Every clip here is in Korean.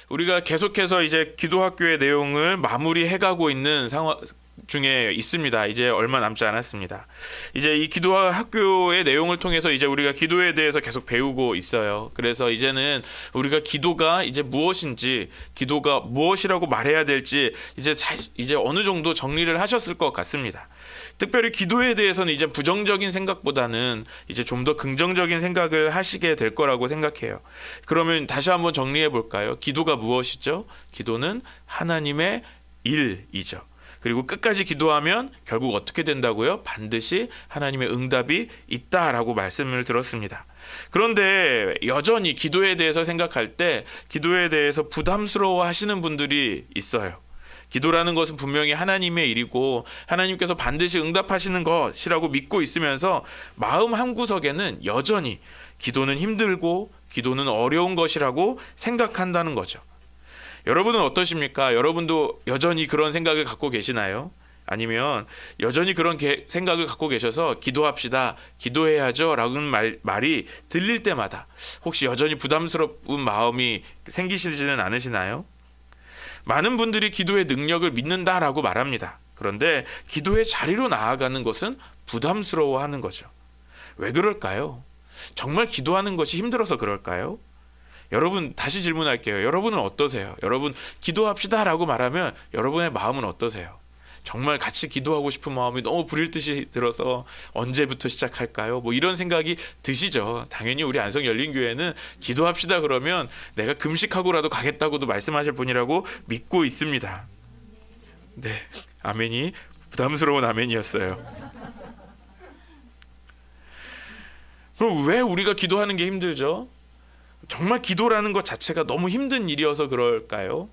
우리가 계속해서 이제 기도학교의 내용을 마무리해가고 있는 상황 중에 있습니다. 이제 얼마 남지 않았습니다. 이제 이 기도학교의 내용을 통해서 이제 우리가 기도에 대해서 계속 배우고 있어요. 그래서 이제는 우리가 기도가 이제 무엇인지, 기도가 무엇이라고 말해야 될지 이제 어느 정도 정리를 하셨을 것 같습니다. 특별히 기도에 대해서는 이제 부정적인 생각보다는 이제 좀 더 긍정적인 생각을 하시게 될 거라고 생각해요. 그러면 다시 한번 정리해 볼까요? 기도가 무엇이죠? 기도는 하나님의 일이죠. 그리고 끝까지 기도하면 결국 어떻게 된다고요? 반드시 하나님의 응답이 있다라고 말씀을 들었습니다. 그런데 여전히 기도에 대해서 생각할 때 기도에 대해서 부담스러워 하시는 분들이 있어요. 기도라는 것은 분명히 하나님의 일이고 하나님께서 반드시 응답하시는 것이라고 믿고 있으면서 마음 한구석에는 여전히 기도는 힘들고 기도는 어려운 것이라고 생각한다는 거죠. 여러분은 어떠십니까? 여러분도 여전히 그런 생각을 갖고 계시나요? 아니면 여전히 그런 생각을 갖고 계셔서 기도합시다, 기도해야죠 라는 말이 들릴 때마다 혹시 여전히 부담스러운 마음이 생기시지는 않으시나요? 많은 분들이 기도의 능력을 믿는다라고 말합니다. 그런데 기도의 자리로 나아가는 것은 부담스러워하는 거죠. 왜 그럴까요? 정말 기도하는 것이 힘들어서 그럴까요? 여러분, 다시 질문할게요. 여러분은 어떠세요? 여러분, 기도합시다라고 말하면 여러분의 마음은 어떠세요? 정말 같이 기도하고 싶은 마음이 너무 불일 듯이 들어서 언제부터 시작할까요? 뭐 이런 생각이 드시죠. 당연히 우리 안성열린교회는 기도합시다 그러면 내가 금식하고라도 가겠다고도 말씀하실 분이라고 믿고 있습니다. 네, 아멘이 부담스러운 아멘이었어요. 그럼 왜 우리가 기도하는 게 힘들죠? 정말 기도라는 것 자체가 너무 힘든 일이어서 그럴까요?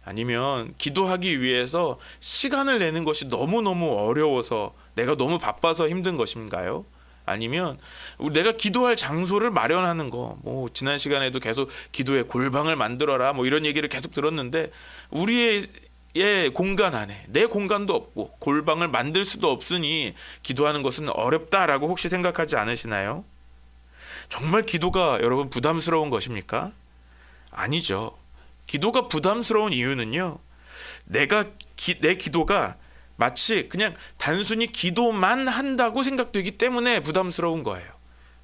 아니면 기도하기 위해서 시간을 내는 것이 너무너무 어려워서 내가 너무 바빠서 힘든 것인가요? 아니면 내가 기도할 장소를 마련하는 거, 뭐 지난 시간에도 계속 기도의 골방을 만들어라 뭐 이런 얘기를 계속 들었는데 우리의 공간 안에 내 공간도 없고 골방을 만들 수도 없으니 기도하는 것은 어렵다라고 혹시 생각하지 않으시나요? 정말 기도가 여러분 부담스러운 것입니까? 아니죠. 기도가 부담스러운 이유는요, 내 기도가 마치 그냥 단순히 기도만 한다고 생각되기 때문에 부담스러운 거예요.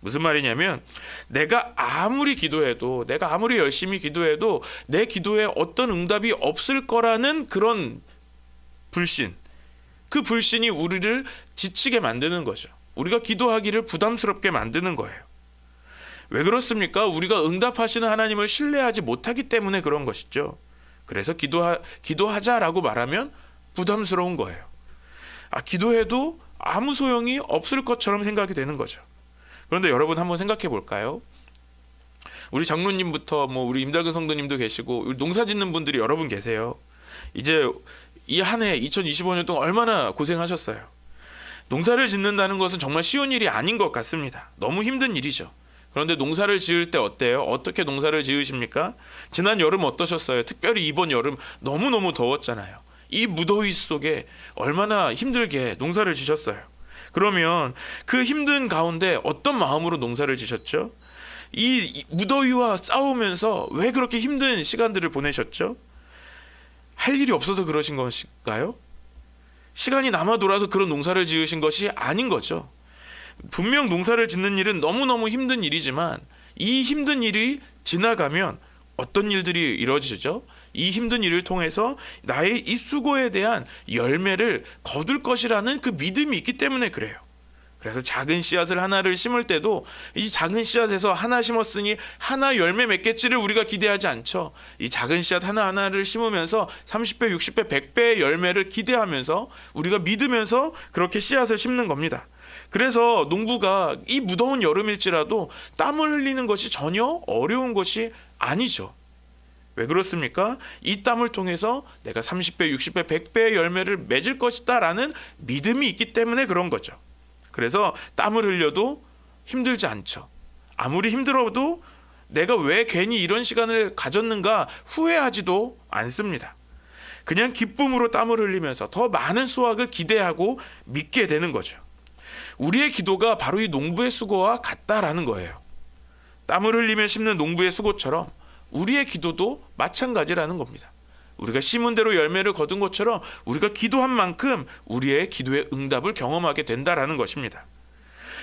무슨 말이냐면 내가 아무리 기도해도, 내가 아무리 열심히 기도해도 내 기도에 어떤 응답이 없을 거라는 그런 불신, 그 불신이 우리를 지치게 만드는 거죠. 우리가 기도하기를 부담스럽게 만드는 거예요. 왜 그렇습니까? 우리가 응답하시는 하나님을 신뢰하지 못하기 때문에 그런 것이죠. 그래서 기도하자라고 말하면 부담스러운 거예요. 기도해도 아무 소용이 없을 것처럼 생각이 되는 거죠. 그런데 여러분 한번 생각해 볼까요? 우리 장로님부터 뭐 우리 임달근 성도님도 계시고 우리 농사 짓는 분들이 여러분 계세요. 이제 이 한 해 2025년 동안 얼마나 고생하셨어요. 농사를 짓는다는 것은 정말 쉬운 일이 아닌 것 같습니다. 너무 힘든 일이죠. 그런데 농사를 지을 때 어때요? 어떻게 농사를 지으십니까? 지난 여름 어떠셨어요? 특별히 이번 여름 너무너무 더웠잖아요. 이 무더위 속에 얼마나 힘들게 농사를 지셨어요. 그러면 그 힘든 가운데 어떤 마음으로 농사를 지셨죠? 이 무더위와 싸우면서 왜 그렇게 힘든 시간들을 보내셨죠? 할 일이 없어서 그러신 것일까요? 시간이 남아 돌아서 그런 농사를 지으신 것이 아닌 거죠. 분명 농사를 짓는 일은 너무너무 힘든 일이지만 이 힘든 일이 지나가면 어떤 일들이 이루어지죠? 이 힘든 일을 통해서 나의 이 수고에 대한 열매를 거둘 것이라는 그 믿음이 있기 때문에 그래요. 그래서 작은 씨앗을 하나를 심을 때도 이 작은 씨앗에서 하나 심었으니 하나 열매 맺겠지를 우리가 기대하지 않죠. 이 작은 씨앗 하나하나를 심으면서 30배, 60배, 100배의 열매를 기대하면서 우리가 믿으면서 그렇게 씨앗을 심는 겁니다. 그래서 농부가 이 무더운 여름일지라도 땀을 흘리는 것이 전혀 어려운 것이 아니죠. 왜 그렇습니까? 이 땀을 통해서 내가 30배, 60배, 100배의 열매를 맺을 것이다 라는 믿음이 있기 때문에 그런 거죠. 그래서 땀을 흘려도 힘들지 않죠. 아무리 힘들어도 내가 왜 괜히 이런 시간을 가졌는가 후회하지도 않습니다. 그냥 기쁨으로 땀을 흘리면서 더 많은 수확을 기대하고 믿게 되는 거죠. 우리의 기도가 바로 이 농부의 수고와 같다라는 거예요. 땀을 흘리며 심는 농부의 수고처럼 우리의 기도도 마찬가지라는 겁니다. 우리가 심은 대로 열매를 거둔 것처럼 우리가 기도한 만큼 우리의 기도의 응답을 경험하게 된다라는 것입니다.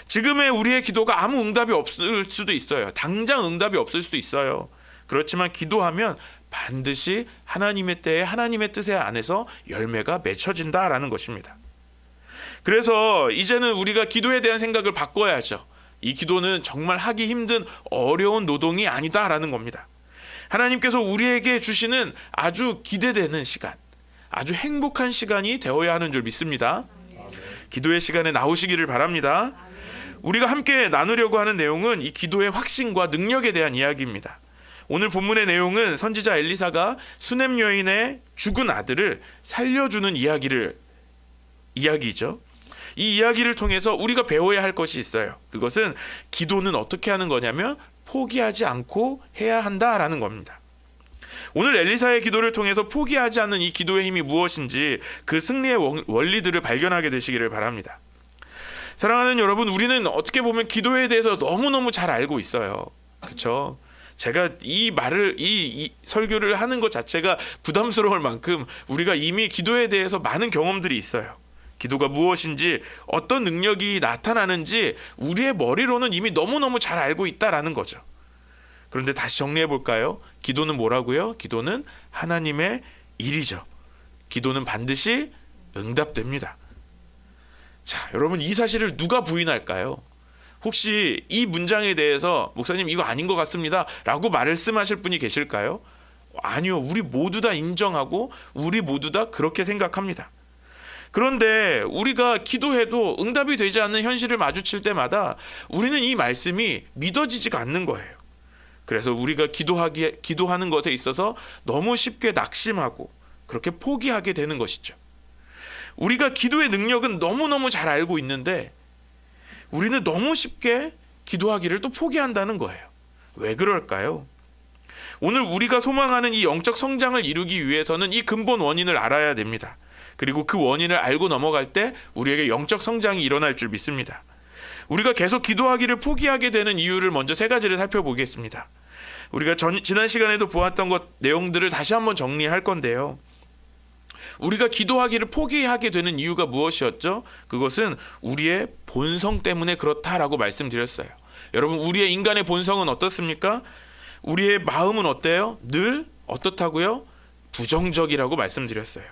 지금의 우리의 기도가 아무 응답이 없을 수도 있어요. 당장 응답이 없을 수도 있어요. 그렇지만 기도하면 반드시 하나님의 때에 하나님의 뜻에 안에서 열매가 맺혀진다라는 것입니다. 그래서 이제는 우리가 기도에 대한 생각을 바꿔야죠. 이 기도는 정말 하기 힘든 어려운 노동이 아니다라는 겁니다. 하나님께서 우리에게 주시는 아주 기대되는 시간, 아주 행복한 시간이 되어야 하는 줄 믿습니다. 기도의 시간에 나오시기를 바랍니다. 우리가 함께 나누려고 하는 내용은 이 기도의 확신과 능력에 대한 이야기입니다. 오늘 본문의 내용은 선지자 엘리사가 수넴 여인의 죽은 아들을 살려주는 이야기죠. 이 이야기를 통해서 우리가 배워야 할 것이 있어요. 그것은 기도는 어떻게 하는 거냐면 포기하지 않고 해야 한다라는 겁니다. 오늘 엘리사의 기도를 통해서 포기하지 않는 이 기도의 힘이 무엇인지 그 승리의 원리들을 발견하게 되시기를 바랍니다. 사랑하는 여러분, 우리는 어떻게 보면 기도에 대해서 너무너무 잘 알고 있어요. 그렇죠? 제가 이 설교를 하는 것 자체가 부담스러울 만큼 우리가 이미 기도에 대해서 많은 경험들이 있어요. 기도가 무엇인지, 어떤 능력이 나타나는지 우리의 머리로는 이미 너무너무 잘 알고 있다라는 거죠. 그런데 다시 정리해 볼까요? 기도는 뭐라고요? 기도는 하나님의 일이죠. 기도는 반드시 응답됩니다. 자, 여러분, 이 사실을 누가 부인할까요? 혹시 이 문장에 대해서 목사님 이거 아닌 것 같습니다 라고 말씀하실 분이 계실까요? 아니요. 우리 모두 다 인정하고 우리 모두 다 그렇게 생각합니다. 그런데 우리가 기도해도 응답이 되지 않는 현실을 마주칠 때마다 우리는 이 말씀이 믿어지지가 않는 거예요. 그래서 우리가 기도하는 것에 있어서 너무 쉽게 낙심하고 그렇게 포기하게 되는 것이죠. 우리가 기도의 능력은 너무너무 잘 알고 있는데 우리는 너무 쉽게 기도하기를 또 포기한다는 거예요. 왜 그럴까요? 오늘 우리가 소망하는 이 영적 성장을 이루기 위해서는 이 근본 원인을 알아야 됩니다. 그리고 그 원인을 알고 넘어갈 때 우리에게 영적 성장이 일어날 줄 믿습니다. 우리가 계속 기도하기를 포기하게 되는 이유를 먼저 3가지를 살펴보겠습니다. 우리가 지난 시간에도 보았던 내용들을 다시 한번 정리할 건데요. 우리가 기도하기를 포기하게 되는 이유가 무엇이었죠? 그것은 우리의 본성 때문에 그렇다라고 말씀드렸어요. 여러분, 우리의 인간의 본성은 어떻습니까? 우리의 마음은 어때요? 늘 어떻다고요? 부정적이라고 말씀드렸어요.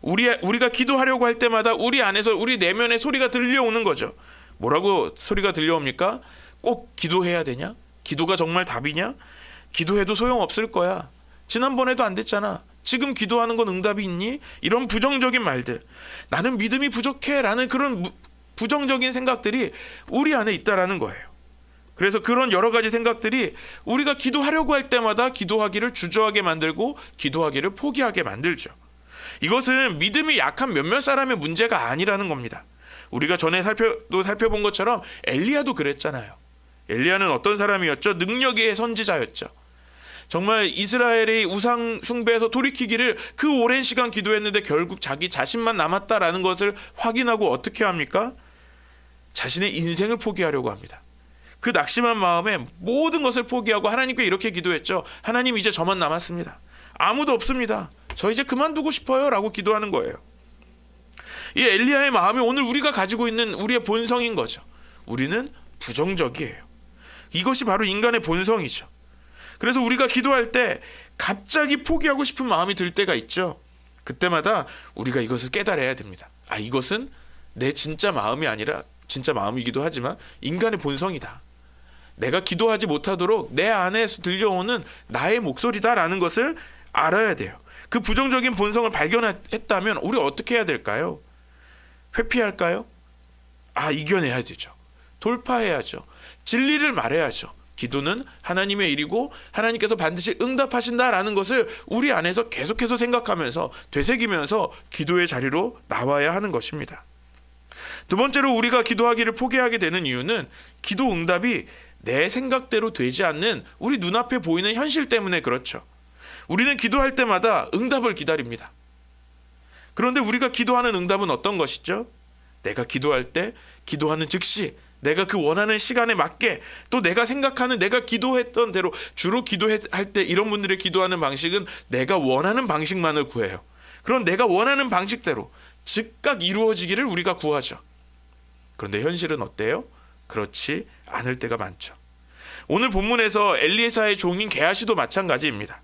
우리가 기도하려고 할 때마다 우리 안에서 우리 내면에 소리가 들려오는 거죠. 뭐라고 소리가 들려옵니까? 꼭 기도해야 되냐? 기도가 정말 답이냐? 기도해도 소용없을 거야. 지난번에도 안 됐잖아. 지금 기도하는 건 응답이 있니? 이런 부정적인 말들, 나는 믿음이 부족해 라는 그런 부정적인 생각들이 우리 안에 있다라는 거예요. 그래서 그런 여러 가지 생각들이 우리가 기도하려고 할 때마다 기도하기를 주저하게 만들고 기도하기를 포기하게 만들죠. 이것은 믿음이 약한 몇몇 사람의 문제가 아니라는 겁니다. 우리가 전에 살펴본 것처럼 엘리야도 그랬잖아요. 엘리야는 어떤 사람이었죠? 능력의 선지자였죠. 정말 이스라엘의 우상 숭배에서 돌이키기를 그 오랜 시간 기도했는데 결국 자기 자신만 남았다라는 것을 확인하고 어떻게 합니까? 자신의 인생을 포기하려고 합니다. 그 낙심한 마음에 모든 것을 포기하고 하나님께 이렇게 기도했죠. 하나님, 이제 저만 남았습니다. 아무도 없습니다. 저 이제 그만두고 싶어요 라고 기도하는 거예요. 이 엘리야의 마음이 오늘 우리가 가지고 있는 우리의 본성인 거죠. 우리는 부정적이에요. 이것이 바로 인간의 본성이죠. 그래서 우리가 기도할 때 갑자기 포기하고 싶은 마음이 들 때가 있죠. 그때마다 우리가 이것을 깨달아야 됩니다. 이것은 내 진짜 마음이 아니라, 진짜 마음이기도 하지만 인간의 본성이다. 내가 기도하지 못하도록 내 안에서 들려오는 나의 목소리다라는 것을 알아야 돼요. 그 부정적인 본성을 발견했다면 우리 어떻게 해야 될까요? 회피할까요? 이겨내야 되죠. 돌파해야죠. 진리를 말해야죠. 기도는 하나님의 일이고 하나님께서 반드시 응답하신다라는 것을 우리 안에서 계속해서 생각하면서 되새기면서 기도의 자리로 나와야 하는 것입니다. 두 번째로 우리가 기도하기를 포기하게 되는 이유는 기도 응답이 내 생각대로 되지 않는 우리 눈앞에 보이는 현실 때문에 그렇죠. 우리는 기도할 때마다 응답을 기다립니다. 그런데 우리가 기도하는 응답은 어떤 것이죠? 내가 기도할 때 기도하는 즉시 내가 그 원하는 시간에 맞게, 또 내가 생각하는, 내가 기도했던 대로, 주로 기도할 때 이런 분들의 기도하는 방식은 내가 원하는 방식만을 구해요. 그럼 내가 원하는 방식대로 즉각 이루어지기를 우리가 구하죠. 그런데 현실은 어때요? 그렇지 않을 때가 많죠. 오늘 본문에서 엘리사의 종인 게하시도 마찬가지입니다.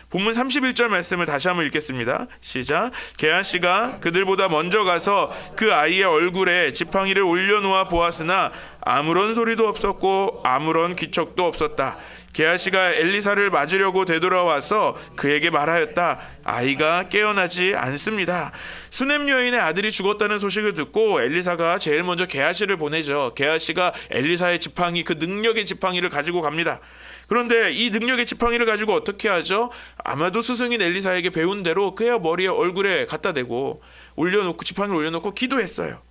본문 31절 말씀을 다시 한번 읽겠습니다. 시작. 게하시가 그들보다 먼저 가서 그 아이의 얼굴에 지팡이를 올려놓아 보았으나 아무런 소리도 없었고 아무런 기척도 없었다. 게하시가 엘리사를 맞으려고 되돌아와서 그에게 말하였다. 아이가 깨어나지 않습니다. 수넴 여인의 아들이 죽었다는 소식을 듣고 엘리사가 제일 먼저 게하시를 보내죠. 게하시가 엘리사의 지팡이, 그 능력의 지팡이를 가지고 갑니다. 그런데 이 능력의 지팡이를 가지고 어떻게 하죠? 아마도 스승인 엘리사에게 배운 대로 그의 머리에, 얼굴에 갖다 대고 올려놓고, 지팡이를 올려놓고 기도했어요.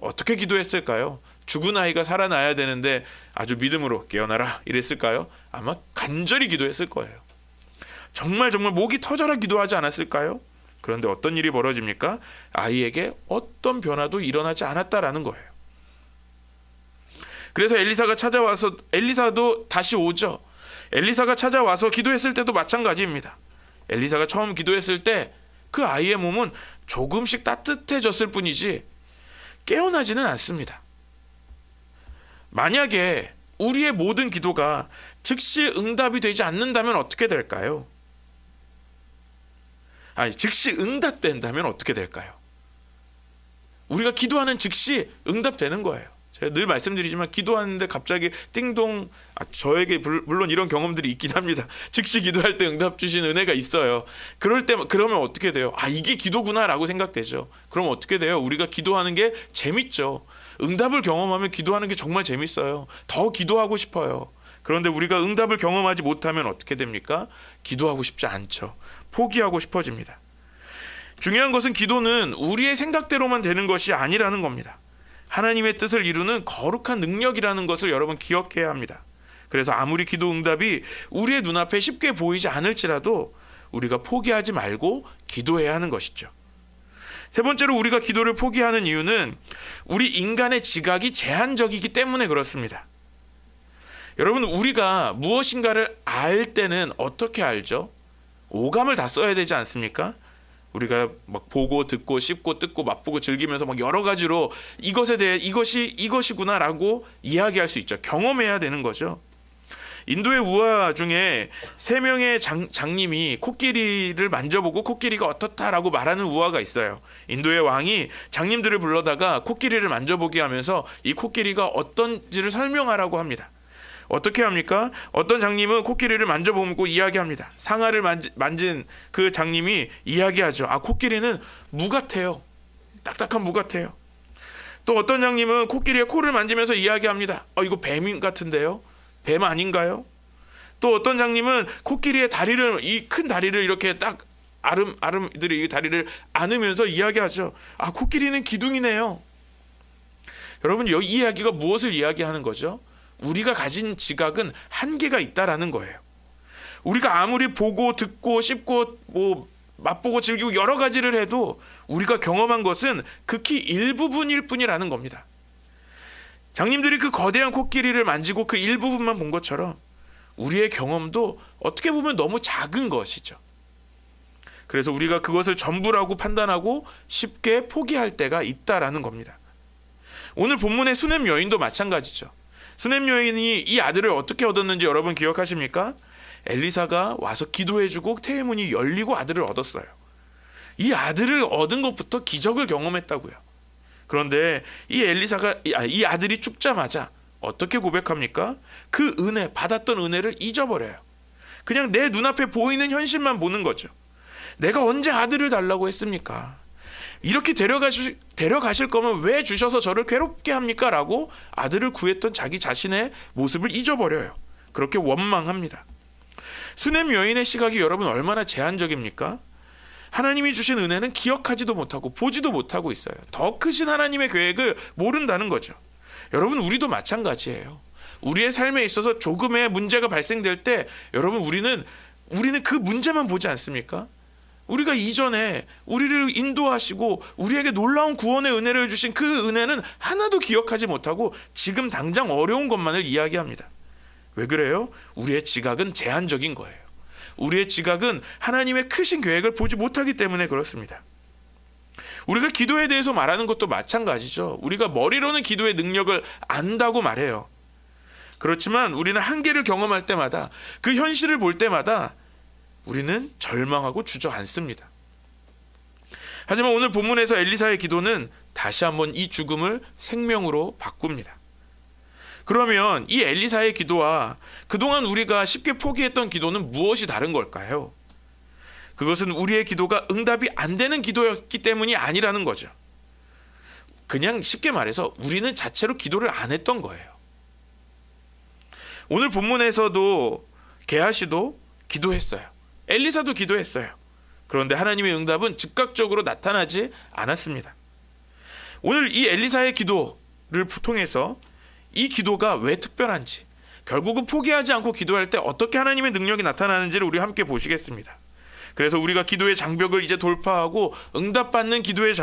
어떻게 기도했을까요? 죽은 아이가 살아나야 되는데 아주 믿음으로 깨어나라 이랬을까요? 아마 간절히 기도했을 거예요. 정말 목이 터져라 기도하지 않았을까요? 그런데 어떤 일이 벌어집니까? 아이에게 어떤 변화도 일어나지 않았다라는 거예요. 그래서 엘리사가 찾아와서, 엘리사도 다시 오죠. 엘리사가 찾아와서 기도했을 때도 마찬가지입니다. 엘리사가 처음 기도했을 때 그 아이의 몸은 조금씩 따뜻해졌을 뿐이지 깨어나지는 않습니다. 만약에 우리의 모든 기도가 즉시 응답이 되지 않는다면 어떻게 될까요? 즉시 응답된다면 어떻게 될까요? 우리가 기도하는 즉시 응답되는 거예요. 제가 늘 말씀드리지만 기도하는데 갑자기 띵동, 저에게 물론 이런 경험들이 있긴 합니다. 즉시 기도할 때 응답 주신 은혜가 있어요. 그러면 어떻게 돼요? 이게 기도구나라고 생각되죠. 그럼 어떻게 돼요? 우리가 기도하는 게 재밌죠. 응답을 경험하면 기도하는 게 정말 재밌어요. 더 기도하고 싶어요. 그런데 우리가 응답을 경험하지 못하면 어떻게 됩니까? 기도하고 싶지 않죠. 포기하고 싶어집니다. 중요한 것은 기도는 우리의 생각대로만 되는 것이 아니라는 겁니다. 하나님의 뜻을 이루는 거룩한 능력이라는 것을 여러분 기억해야 합니다. 그래서 아무리 기도 응답이 우리의 눈앞에 쉽게 보이지 않을지라도 우리가 포기하지 말고 기도해야 하는 것이죠. 세 번째로 우리가 기도를 포기하는 이유는 우리 인간의 지각이 제한적이기 때문에 그렇습니다. 여러분, 우리가 무엇인가를 알 때는 어떻게 알죠? 오감을 다 써야 되지 않습니까? 우리가 막 보고 듣고 씹고 뜯고 맛보고 즐기면서 막 여러 가지로 이것에 대해 이것이구나라고 이야기할 수 있죠. 경험해야 되는 거죠. 인도의 우화 중에 3명의 장님이 코끼리를 만져보고 코끼리가 어떻다라고 말하는 우화가 있어요. 인도의 왕이 장님들을 불러다가 코끼리를 만져보게 하면서 이 코끼리가 어떤지를 설명하라고 합니다. 어떻게 합니까? 어떤 장님은 코끼리를 만져보고 이야기합니다. 상아를 만진 그 장님이 이야기하죠. 코끼리는 무 같아요. 딱딱한 무 같아요. 또 어떤 장님은 코끼리의 코를 만지면서 이야기합니다. 이거 뱀 같은데요? 뱀 아닌가요? 또 어떤 장님은 코끼리의 다리를, 이 큰 다리를 이렇게 딱 아름들이 이 다리를 안으면서 이야기하죠. 코끼리는 기둥이네요. 여러분, 이 이야기가 무엇을 이야기하는 거죠? 우리가 가진 지각은 한계가 있다라는 거예요. 우리가 아무리 보고 듣고 씹고 맛보고 즐기고 여러 가지를 해도 우리가 경험한 것은 극히 일부분일 뿐이라는 겁니다. 장님들이 그 거대한 코끼리를 만지고 그 일부분만 본 것처럼 우리의 경험도 어떻게 보면 너무 작은 것이죠. 그래서 우리가 그것을 전부라고 판단하고 쉽게 포기할 때가 있다라는 겁니다. 오늘 본문의 수넴 여인도 마찬가지죠. 수넴 여인이 이 아들을 어떻게 얻었는지 여러분 기억하십니까? 엘리사가 와서 기도해주고 태의문이 열리고 아들을 얻었어요. 이 아들을 얻은 것부터 기적을 경험했다고요. 그런데 이 아들이 죽자마자 어떻게 고백합니까? 그 은혜, 받았던 은혜를 잊어버려요. 그냥 내 눈앞에 보이는 현실만 보는 거죠. 내가 언제 아들을 달라고 했습니까? 이렇게 데려가실 거면 왜 주셔서 저를 괴롭게 합니까? 라고 아들을 구했던 자기 자신의 모습을 잊어버려요. 그렇게 원망합니다. 수넴 여인의 시각이 여러분 얼마나 제한적입니까? 하나님이 주신 은혜는 기억하지도 못하고 보지도 못하고 있어요. 더 크신 하나님의 계획을 모른다는 거죠. 여러분, 우리도 마찬가지예요. 우리의 삶에 있어서 조금의 문제가 발생될 때 여러분 우리는 그 문제만 보지 않습니까? 우리가 이전에 우리를 인도하시고 우리에게 놀라운 구원의 은혜를 주신 그 은혜는 하나도 기억하지 못하고 지금 당장 어려운 것만을 이야기합니다. 왜 그래요? 우리의 지각은 제한적인 거예요. 우리의 지각은 하나님의 크신 계획을 보지 못하기 때문에 그렇습니다. 우리가 기도에 대해서 말하는 것도 마찬가지죠. 우리가 머리로는 기도의 능력을 안다고 말해요. 그렇지만 우리는 한계를 경험할 때마다, 그 현실을 볼 때마다 우리는 절망하고 주저앉습니다. 하지만 오늘 본문에서 엘리사의 기도는 다시 한번 이 죽음을 생명으로 바꿉니다. 그러면 이 엘리사의 기도와 그동안 우리가 쉽게 포기했던 기도는 무엇이 다른 걸까요? 그것은 우리의 기도가 응답이 안 되는 기도였기 때문이 아니라는 거죠. 그냥 쉽게 말해서 우리는 자체로 기도를 안 했던 거예요. 오늘 본문에서도 게하시도 기도했어요. 엘리사도 기도했어요. 그런데 하나님의 응답은 즉각적으로 나타나지 않았습니다. 오늘 이 엘리사의 기도를 통해서 이 기도가 왜 특별한지, 결국은 포기하지 않고 기도할 때 어떻게 하나님의 능력이 나타나는지를 우리 함께 보시겠습니다. 그래서 우리가 기도의 장벽을 이제 돌파하고 응답받는 기도의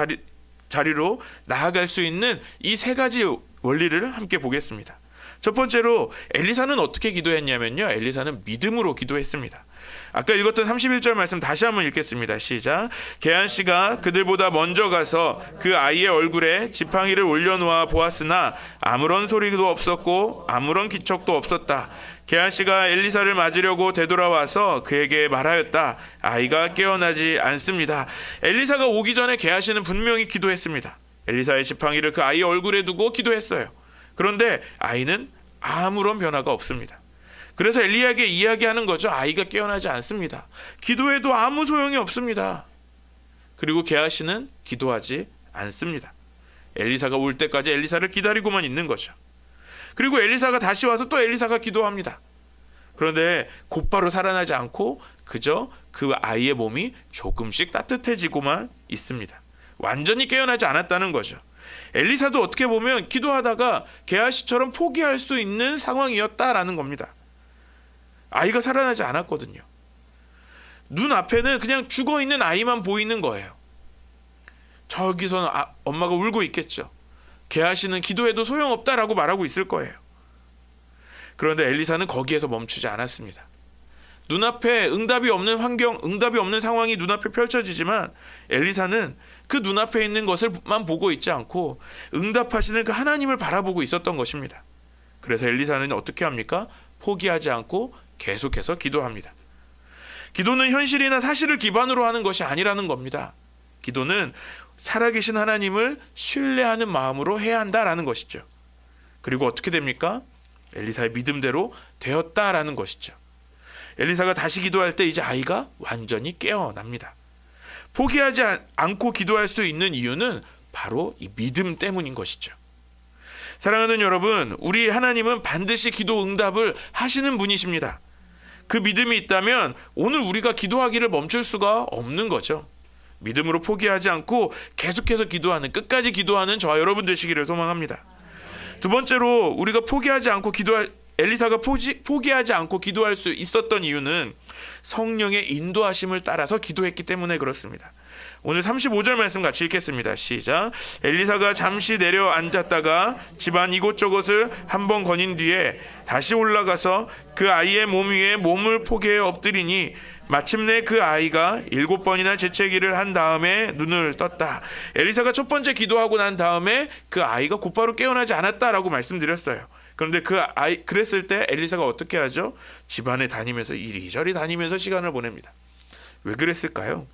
자리로 나아갈 수 있는 이 세 가지 원리를 함께 보겠습니다. 첫 번째로 엘리사는 어떻게 기도했냐면요, 엘리사는 믿음으로 기도했습니다. 아까 읽었던 31절 말씀 다시 한번 읽겠습니다. 시작. 게하시가 그들보다 먼저 가서 그 아이의 얼굴에 지팡이를 올려놓아 보았으나 아무런 소리도 없었고 아무런 기척도 없었다. 게하시가 엘리사를 맞으려고 되돌아와서 그에게 말하였다. 아이가 깨어나지 않습니다. 엘리사가 오기 전에 게하시는 분명히 기도했습니다. 엘리사의 지팡이를 그 아이의 얼굴에 두고 기도했어요. 그런데 아이는 아무런 변화가 없습니다. 그래서 엘리야에게 이야기하는 거죠. 아이가 깨어나지 않습니다. 기도해도 아무 소용이 없습니다. 그리고 게하시는 기도하지 않습니다. 엘리사가 올 때까지 엘리사를 기다리고만 있는 거죠. 그리고 엘리사가 다시 와서 또 엘리사가 기도합니다. 그런데 곧바로 살아나지 않고 그저 그 아이의 몸이 조금씩 따뜻해지고만 있습니다. 완전히 깨어나지 않았다는 거죠. 엘리사도 어떻게 보면 기도하다가 게하시처럼 포기할 수 있는 상황이었다라는 겁니다. 아이가 살아나지 않았거든요. 눈앞에는 그냥 죽어있는 아이만 보이는 거예요. 저기서는 엄마가 울고 있겠죠. 게하시는 기도해도 소용없다라고 말하고 있을 거예요. 그런데 엘리사는 거기에서 멈추지 않았습니다. 눈앞에 응답이 없는 환경, 응답이 없는 상황이 눈앞에 펼쳐지지만 엘리사는 그 눈앞에 있는 것을만 보고 있지 않고 응답하시는 그 하나님을 바라보고 있었던 것입니다. 그래서 엘리사는 어떻게 합니까? 포기하지 않고 계속해서 기도합니다. 기도는 현실이나 사실을 기반으로 하는 것이 아니라는 겁니다. 기도는 살아계신 하나님을 신뢰하는 마음으로 해야 한다라는 것이죠. 그리고 어떻게 됩니까? 엘리사의 믿음대로 되었다라는 것이죠. 엘리사가 다시 기도할 때 이제 아이가 완전히 깨어납니다. 포기하지 않고 기도할 수 있는 이유는 바로 이 믿음 때문인 것이죠. 사랑하는 여러분, 우리 하나님은 반드시 기도 응답을 하시는 분이십니다. 그 믿음이 있다면 오늘 우리가 기도하기를 멈출 수가 없는 거죠. 믿음으로 포기하지 않고 계속해서 기도하는, 끝까지 기도하는 저와 여러분 되시기를 소망합니다. 두 번째로 우리가 엘리사가 포기하지 않고 기도할 수 있었던 이유는 성령의 인도하심을 따라서 기도했기 때문에 그렇습니다. 오늘 35절 말씀 같이 읽겠습니다. 시작. 엘리사가 잠시 내려 앉았다가 집안 이곳저곳을 한번 거닌 뒤에 다시 올라가서 그 아이의 몸 위에 몸을 포개어 엎드리니 마침내 그 아이가 7번이나 재채기를 한 다음에 눈을 떴다. 엘리사가 첫 번째 기도하고 난 다음에 그 아이가 곧바로 깨어나지 않았다라고 말씀드렸어요. 그런데 그랬을 때 엘리사가 어떻게 하죠? 집안에 다니면서 이리저리 다니면서 시간을 보냅니다. 왜 그랬을까요?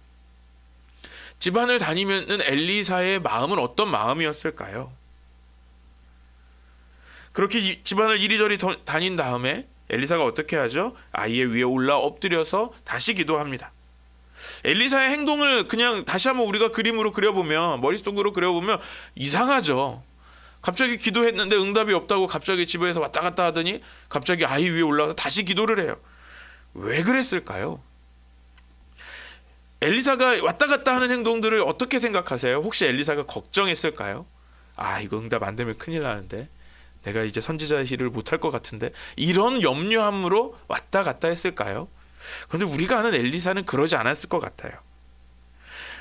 집안을 다니면은 엘리사의 마음은 어떤 마음이었을까요? 그렇게 집안을 이리저리 다닌 다음에 엘리사가 어떻게 하죠? 아이의 위에 올라 엎드려서 다시 기도합니다. 엘리사의 행동을 그냥 다시 한번 우리가 그림으로 그려보면, 머릿속으로 그려보면 이상하죠. 갑자기 기도했는데 응답이 없다고 갑자기 집에서 왔다 갔다 하더니 갑자기 아이 위에 올라가서 다시 기도를 해요. 왜 그랬을까요? 엘리사가 왔다 갔다 하는 행동들을 어떻게 생각하세요? 혹시 엘리사가 걱정했을까요? 이거 응답 안 되면 큰일 나는데, 내가 이제 선지자의 일을 못할 것 같은데, 이런 염려함으로 왔다 갔다 했을까요? 그런데 우리가 아는 엘리사는 그러지 않았을 것 같아요.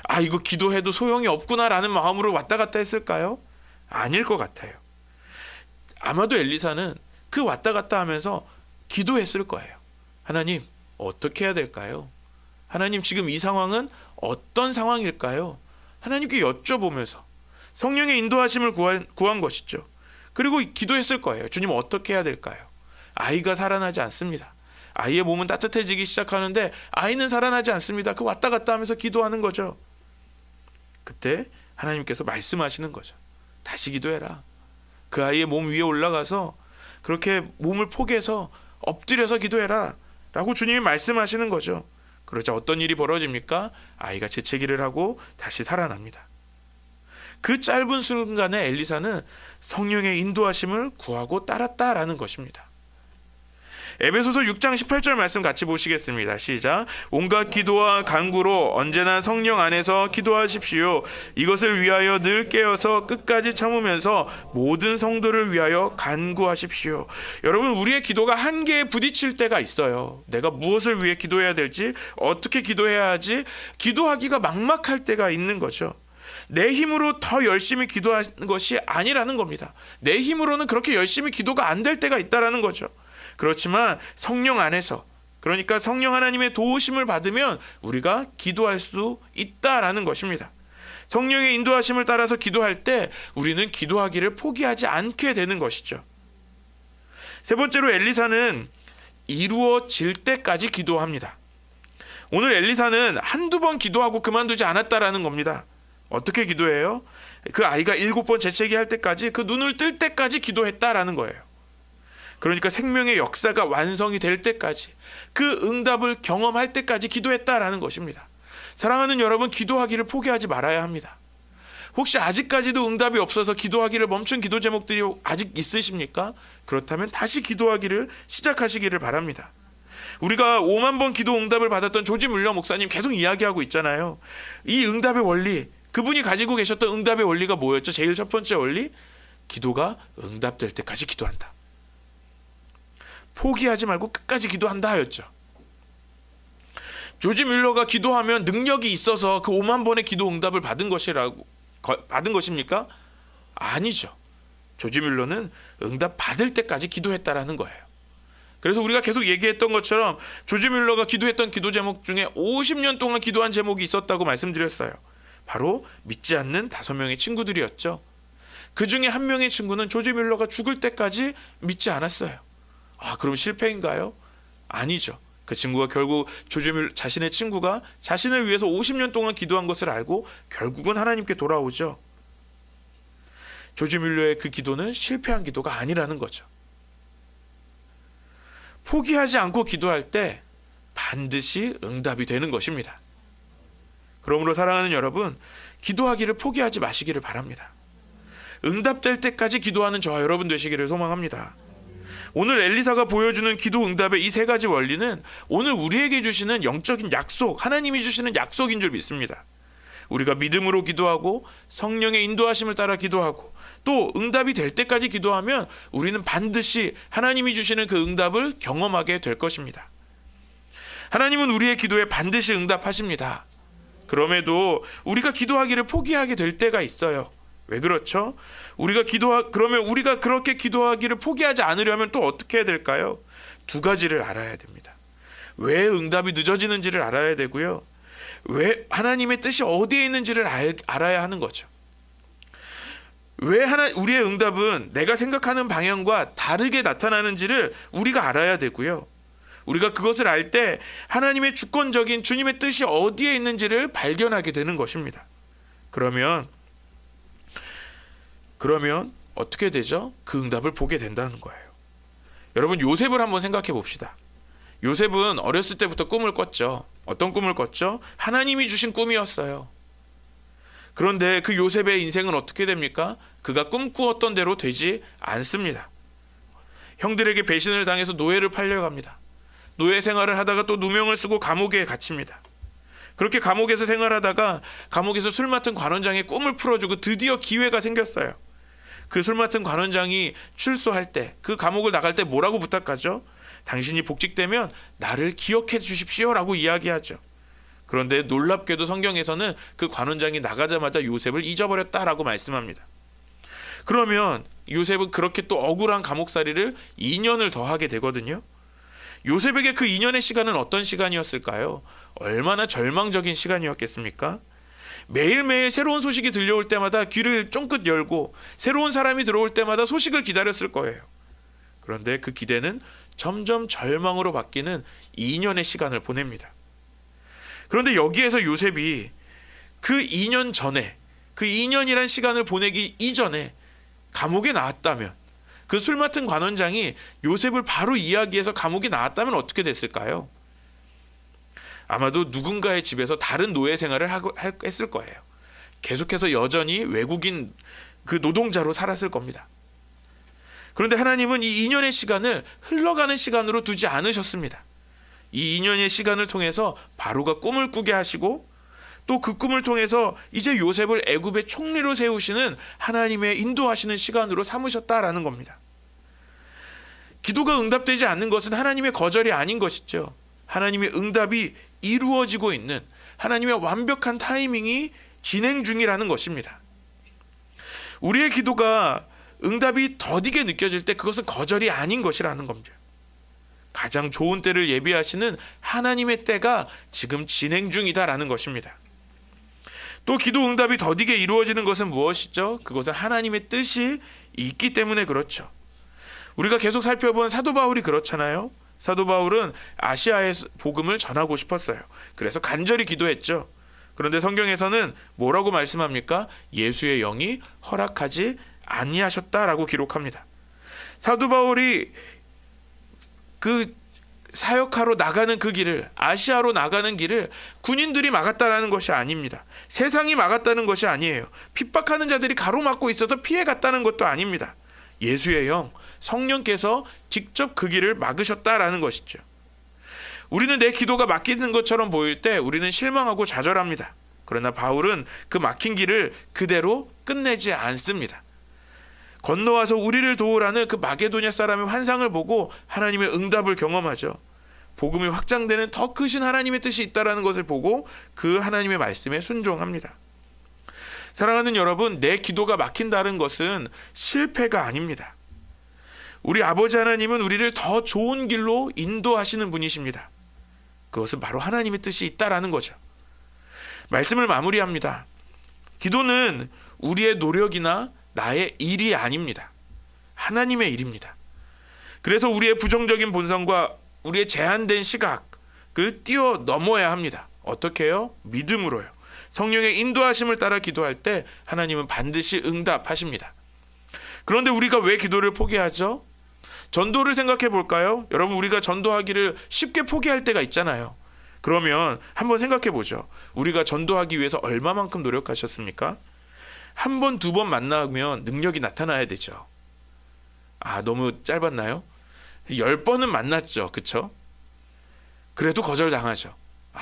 아, 이거 기도해도 소용이 없구나라는 마음으로 왔다 갔다 했을까요? 아닐 것 같아요. 아마도 엘리사는 그 왔다 갔다 하면서 기도했을 거예요. 하나님, 어떻게 해야 될까요? 하나님, 지금 이 상황은 어떤 상황일까요? 하나님께 여쭤보면서 성령의 인도하심을 구한 것이죠. 그리고 기도했을 거예요. 주님, 어떻게 해야 될까요? 아이가 살아나지 않습니다. 아이의 몸은 따뜻해지기 시작하는데 아이는 살아나지 않습니다. 그 왔다 갔다 하면서 기도하는 거죠. 그때 하나님께서 말씀하시는 거죠. 다시 기도해라. 그 아이의 몸 위에 올라가서 그렇게 몸을 포개서 엎드려서 기도해라 라고 주님이 말씀하시는 거죠. 그러자 어떤 일이 벌어집니까? 아이가 재채기를 하고 다시 살아납니다. 그 짧은 순간에 엘리사는 성령의 인도하심을 구하고 따랐다라는 것입니다. 에베소서 6장 18절 말씀 같이 보시겠습니다. 시작. 온갖 기도와 간구로 언제나 성령 안에서 기도하십시오. 이것을 위하여 늘 깨어서 끝까지 참으면서 모든 성도를 위하여 간구하십시오. 여러분, 우리의 기도가 한계에 부딪힐 때가 있어요. 내가 무엇을 위해 기도해야 될지, 어떻게 기도해야 하지, 기도하기가 막막할 때가 있는 거죠. 내 힘으로 더 열심히 기도하는 것이 아니라는 겁니다. 내 힘으로는 그렇게 열심히 기도가 안 될 때가 있다라는 거죠. 그렇지만 성령 안에서, 그러니까 성령 하나님의 도우심을 받으면 우리가 기도할 수 있다라는 것입니다. 성령의 인도하심을 따라서 기도할 때 우리는 기도하기를 포기하지 않게 되는 것이죠. 세 번째로 엘리사는 이루어질 때까지 기도합니다. 오늘 엘리사는 한두 번 기도하고 그만두지 않았다라는 겁니다. 어떻게 기도해요? 그 아이가 7번 재채기 할 때까지, 그 눈을 뜰 때까지 기도했다라는 거예요. 그러니까 생명의 역사가 완성이 될 때까지, 그 응답을 경험할 때까지 기도했다라는 것입니다. 사랑하는 여러분, 기도하기를 포기하지 말아야 합니다. 혹시 아직까지도 응답이 없어서 기도하기를 멈춘 기도 제목들이 아직 있으십니까? 그렇다면 다시 기도하기를 시작하시기를 바랍니다. 우리가 5만 번 기도 응답을 받았던 조지 뮬러 목사님 계속 이야기하고 있잖아요. 이 응답의 원리, 그분이 가지고 계셨던 응답의 원리가 뭐였죠? 제일 첫 번째 원리, 기도가 응답될 때까지 기도한다. 포기하지 말고 끝까지 기도한다 하였죠. 조지 뮬러가 기도하면 능력이 있어서 그 5만 번의 기도 응답을 받은 것입니까? 아니죠. 조지 뮬러는 응답 받을 때까지 기도했다라는 거예요. 그래서 우리가 계속 얘기했던 것처럼 조지 뮬러가 기도했던 기도 제목 중에 50년 동안 기도한 제목이 있었다고 말씀드렸어요. 바로 믿지 않는 5명의 친구들이었죠. 그 중에 한 명의 친구는 조지 뮬러가 죽을 때까지 믿지 않았어요. 아, 그럼 실패인가요? 아니죠. 그 친구가 결국 조지 뮬러, 자신의 친구가 자신을 위해서 50년 동안 기도한 것을 알고 결국은 하나님께 돌아오죠. 조지 뮬러의 그 기도는 실패한 기도가 아니라는 거죠. 포기하지 않고 기도할 때 반드시 응답이 되는 것입니다. 그러므로 사랑하는 여러분, 기도하기를 포기하지 마시기를 바랍니다. 응답될 때까지 기도하는 저와 여러분 되시기를 소망합니다. 오늘 엘리사가 보여주는 기도 응답의 이 3가지 원리는 오늘 우리에게 주시는 영적인 약속, 하나님이 주시는 약속인 줄 믿습니다. 우리가 믿음으로 기도하고 성령의 인도하심을 따라 기도하고 또 응답이 될 때까지 기도하면 우리는 반드시 하나님이 주시는 그 응답을 경험하게 될 것입니다. 하나님은 우리의 기도에 반드시 응답하십니다. 그럼에도 우리가 기도하기를 포기하게 될 때가 있어요. 왜 그렇죠? 그러면 우리가 그렇게 기도하기를 포기하지 않으려면 또 어떻게 해야 될까요? 2가지를 알아야 됩니다. 왜 응답이 늦어지는지를 알아야 되고요. 왜 하나님의 뜻이 어디에 있는지를 알아야 하는 거죠. 왜 우리의 응답은 내가 생각하는 방향과 다르게 나타나는지를 우리가 알아야 되고요. 우리가 그것을 알 때 하나님의 주권적인 주님의 뜻이 어디에 있는지를 발견하게 되는 것입니다. 그러면 어떻게 되죠? 그 응답을 보게 된다는 거예요. 여러분, 요셉을 한번 생각해 봅시다. 요셉은 어렸을 때부터 꿈을 꿨죠. 어떤 꿈을 꿨죠? 하나님이 주신 꿈이었어요. 그런데 그 요셉의 인생은 어떻게 됩니까? 그가 꿈꾸었던 대로 되지 않습니다. 형들에게 배신을 당해서 노예를 팔려갑니다. 노예 생활을 하다가 또 누명을 쓰고 감옥에 갇힙니다. 그렇게 감옥에서 생활하다가 감옥에서 술 맡은 관원장의 꿈을 풀어주고 드디어 기회가 생겼어요. 그 술 맡은 관원장이 출소할 때, 그 감옥을 나갈 때 뭐라고 부탁하죠? 당신이 복직되면 나를 기억해 주십시오 라고 이야기하죠. 그런데 놀랍게도 성경에서는 그 관원장이 나가자마자 요셉을 잊어버렸다라고 말씀합니다. 그러면 요셉은 그렇게 또 억울한 감옥살이를 2년을 더 하게 되거든요. 요셉에게 그 2년의 시간은 어떤 시간이었을까요? 얼마나 절망적인 시간이었겠습니까? 매일매일 새로운 소식이 들려올 때마다 귀를 쫑긋 열고 새로운 사람이 들어올 때마다 소식을 기다렸을 거예요. 그런데 그 기대는 점점 절망으로 바뀌는 2년의 시간을 보냅니다. 그런데 여기에서 요셉이 그 2년 전에, 그 2년이란 시간을 보내기 이전에 감옥에 나왔다면, 그 술 맡은 관원장이 요셉을 바로 이야기해서 감옥에 나왔다면 어떻게 됐을까요? 아마도 누군가의 집에서 다른 노예 생활을 했을 거예요. 계속해서 여전히 외국인 그 노동자로 살았을 겁니다. 그런데 하나님은 이 2년의 시간을 흘러가는 시간으로 두지 않으셨습니다. 이 2년의 시간을 통해서 바로가 꿈을 꾸게 하시고, 또 그 꿈을 통해서 이제 요셉을 애굽의 총리로 세우시는 하나님의 인도하시는 시간으로 삼으셨다라는 겁니다. 기도가 응답되지 않는 것은 하나님의 거절이 아닌 것이죠. 하나님의 응답이 이루어지고 있는, 하나님의 완벽한 타이밍이 진행 중이라는 것입니다. 우리의 기도가 응답이 더디게 느껴질 때 그것은 거절이 아닌 것이라는 겁니다. 가장 좋은 때를 예비하시는 하나님의 때가 지금 진행 중이다라는 것입니다. 또 기도 응답이 더디게 이루어지는 것은 무엇이죠? 그것은 하나님의 뜻이 있기 때문에 그렇죠. 우리가 계속 살펴본 사도 바울이 그렇잖아요. 사도 바울은 아시아의 복음을 전하고 싶었어요. 그래서 간절히 기도했죠. 그런데 성경에서는 뭐라고 말씀합니까? 예수의 영이 허락하지 아니하셨다라고 기록합니다. 사도 바울이 그 사역하러 나가는 그 길을, 아시아로 나가는 길을 군인들이 막았다라는 것이 아닙니다. 세상이 막았다는 것이 아니에요. 핍박하는 자들이 가로막고 있어서 피해갔다는 것도 아닙니다. 예수의 영, 성령께서 직접 그 길을 막으셨다라는 것이죠. 우리는 내 기도가 막히는 것처럼 보일 때 우리는 실망하고 좌절합니다. 그러나 바울은 그 막힌 길을 그대로 끝내지 않습니다. 건너와서 우리를 도우라는 그 마게도냐 사람의 환상을 보고 하나님의 응답을 경험하죠. 복음이 확장되는 더 크신 하나님의 뜻이 있다는 것을 보고 그 하나님의 말씀에 순종합니다. 사랑하는 여러분, 내 기도가 막힌다는 것은 실패가 아닙니다. 우리 아버지 하나님은 우리를 더 좋은 길로 인도하시는 분이십니다. 그것은 바로 하나님의 뜻이 있다라는 거죠. 말씀을 마무리합니다. 기도는 우리의 노력이나 나의 일이 아닙니다. 하나님의 일입니다. 그래서 우리의 부정적인 본성과 우리의 제한된 시각을 뛰어넘어야 합니다. 어떻게 해요? 믿음으로요. 성령의 인도하심을 따라 기도할 때 하나님은 반드시 응답하십니다. 그런데 우리가 왜 기도를 포기하죠? 전도를 생각해 볼까요? 여러분, 우리가 전도하기를 쉽게 포기할 때가 있잖아요. 그러면 한번 생각해 보죠. 우리가 전도하기 위해서 얼마만큼 노력하셨습니까? 한 번, 두 번 만나면 능력이 나타나야 되죠. 너무 짧았나요? 10번은 만났죠. 그쵸? 그래도 거절당하죠.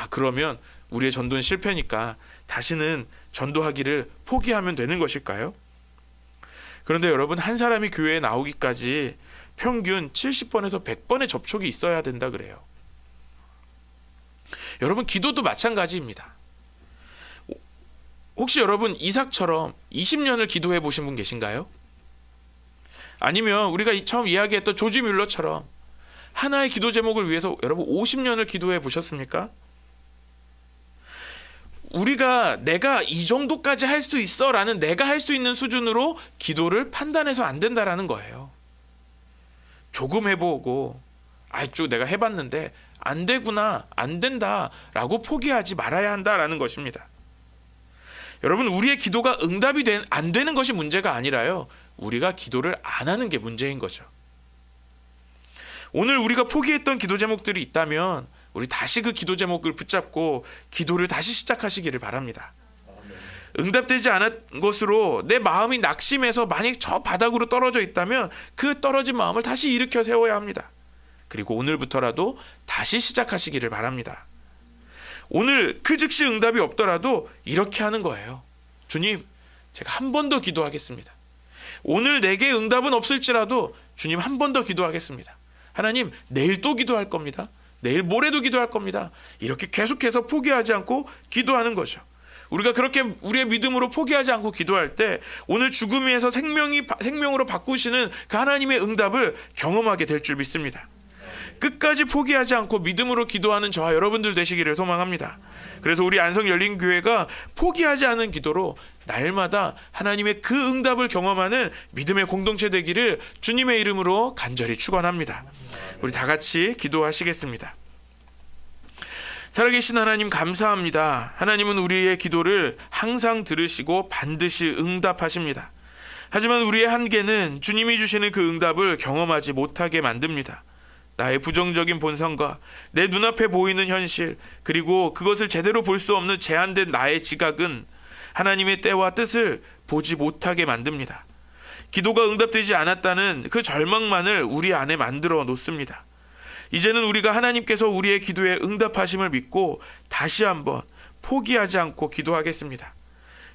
그러면 우리의 전도는 실패니까 다시는 전도하기를 포기하면 되는 것일까요? 그런데 여러분, 한 사람이 교회에 나오기까지 평균 70번에서 100번의 접촉이 있어야 된다 그래요. 여러분, 기도도 마찬가지입니다. 혹시 여러분 이삭처럼 20년을 기도해 보신 분 계신가요? 아니면 우리가 처음 이야기했던 조지 뮬러처럼 하나의 기도 제목을 위해서 여러분 50년을 기도해 보셨습니까? 우리가 내가 이 정도까지 할 수 있어 라는 내가 할 수 있는 수준으로 기도를 판단해서 안 된다라는 거예요. 조금 해보고 내가 해봤는데 안 되구나, 안 된다라고 포기하지 말아야 한다라는 것입니다. 여러분, 우리의 기도가 응답이 안 되는 것이 문제가 아니라요, 우리가 기도를 안 하는 게 문제인 거죠. 오늘 우리가 포기했던 기도 제목들이 있다면 우리 다시 그 기도 제목을 붙잡고 기도를 다시 시작하시기를 바랍니다. 응답되지 않은 것으로 내 마음이 낙심해서 만약 저 바닥으로 떨어져 있다면 그 떨어진 마음을 다시 일으켜 세워야 합니다. 그리고 오늘부터라도 다시 시작하시기를 바랍니다. 오늘 그 즉시 응답이 없더라도 이렇게 하는 거예요. 주님, 제가 한 번 더 기도하겠습니다. 오늘 내게 응답은 없을지라도 주님, 한 번 더 기도하겠습니다. 하나님, 내일 또 기도할 겁니다. 내일 모레도 기도할 겁니다. 이렇게 계속해서 포기하지 않고 기도하는 거죠. 우리가 그렇게 우리의 믿음으로 포기하지 않고 기도할 때 오늘 죽음에서 생명으로 바꾸시는 그 하나님의 응답을 경험하게 될 줄 믿습니다. 끝까지 포기하지 않고 믿음으로 기도하는 저와 여러분들 되시기를 소망합니다. 그래서 우리 안성열린교회가 포기하지 않은 기도로 날마다 하나님의 그 응답을 경험하는 믿음의 공동체 되기를 주님의 이름으로 간절히 축원합니다. 우리 다 같이 기도하시겠습니다. 살아계신 하나님 감사합니다. 하나님은 우리의 기도를 항상 들으시고 반드시 응답하십니다. 하지만 우리의 한계는 주님이 주시는 그 응답을 경험하지 못하게 만듭니다. 나의 부정적인 본성과 내 눈앞에 보이는 현실, 그리고 그것을 제대로 볼 수 없는 제한된 나의 지각은 하나님의 때와 뜻을 보지 못하게 만듭니다. 기도가 응답되지 않았다는 그 절망만을 우리 안에 만들어 놓습니다. 이제는 우리가 하나님께서 우리의 기도에 응답하심을 믿고 다시 한번 포기하지 않고 기도하겠습니다.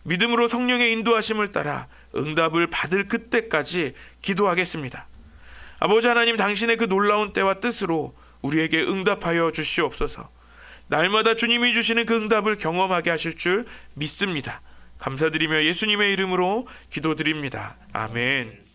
믿음으로 성령의 인도하심을 따라 응답을 받을 그때까지 기도하겠습니다. 아버지 하나님, 당신의 그 놀라운 때와 뜻으로 우리에게 응답하여 주시옵소서. 날마다 주님이 주시는 그 응답을 경험하게 하실 줄 믿습니다. 감사드리며 예수님의 이름으로 기도드립니다. 아멘.